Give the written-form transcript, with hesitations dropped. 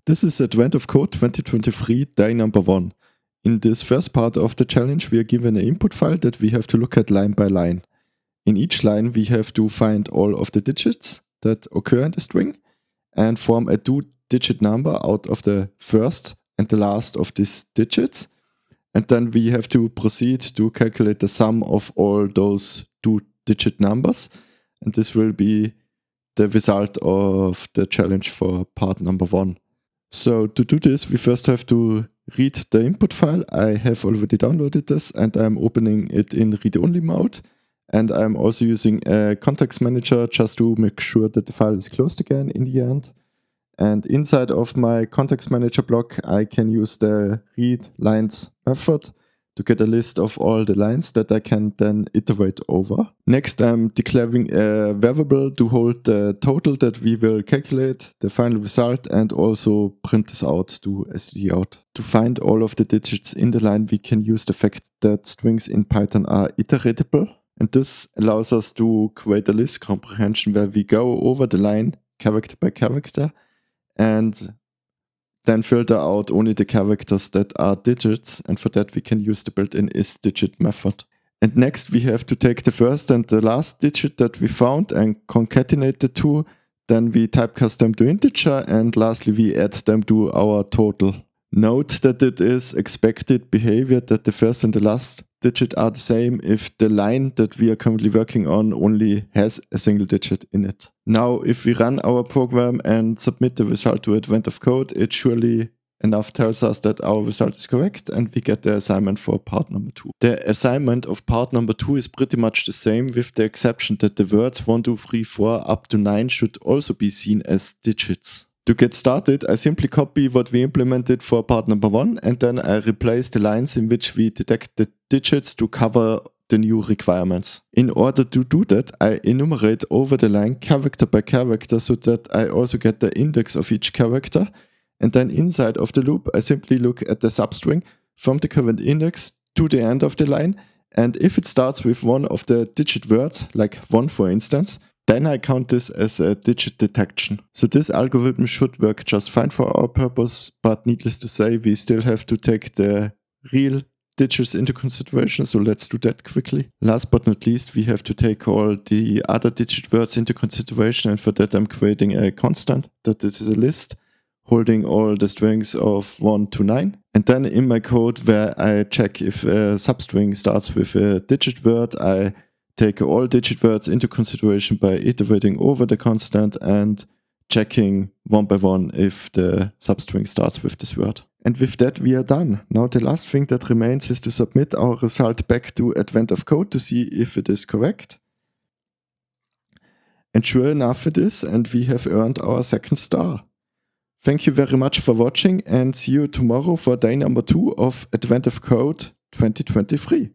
This is Advent of Code 2023, day number 1. In this first part of the challenge, we are given an input file that we have to look at line by line. In each line, we have to find all of the digits that occur in the string and form a 2-digit number out of the first and the last of these digits. And then we have to proceed to calculate the sum of all those 2-digit numbers. And this will be the result of the challenge for part number 1. So to do this, we first have to read the input file. I have already downloaded this and I'm opening it in read-only mode. And I'm also using a context manager just to make sure that the file is closed again in the end. And inside of my context manager block, I can use the read lines method to get a list of all the lines that I can then iterate over. Next, I'm declaring a variable to hold the total that we will calculate, the final result, and also print this out to stdout. To find all of the digits in the line, we can use the fact that strings in Python are iteratable. And this allows us to create a list comprehension where we go over the line character by character and then filter out only the characters that are digits, and for that we can use the built-in isDigit method. And next we have to take the first and the last digit that we found and concatenate the two, then we typecast them to integer, and lastly we add them to our total. Note that it is expected behavior that the first and the last digit are the same if the line that we are currently working on only has a single digit in it. Now, if we run our program and submit the result to Advent of Code, it surely enough tells us that our result is correct and we get the assignment for part number 2. The assignment of part number 2 is pretty much the same, with the exception that the words 1, 2, 3, 4 up to 9 should also be seen as digits. To get started, I simply copy what we implemented for part number 1 and then I replace the lines in which we detect the digits to cover the new requirements. In order to do that, I enumerate over the line character by character so that I also get the index of each character, and then inside of the loop I simply look at the substring from the current index to the end of the line, and if it starts with one of the digit words, like 1 for instance, then I count this as a digit detection. So this algorithm should work just fine for our purpose, but needless to say, we still have to take the real digits into consideration, so let's do that quickly. Last but not least, we have to take all the other digit words into consideration, and for that I'm creating a constant, that this is a list holding all the strings of 1 to 9. And then in my code where I check if a substring starts with a digit word, I take all digit words into consideration by iterating over the constant and checking one by one if the substring starts with this word. And with that we are done. Now the last thing that remains is to submit our result back to Advent of Code to see if it is correct. And sure enough it is, and we have earned our second star. Thank you very much for watching and see you tomorrow for day number 2 of Advent of Code 2023.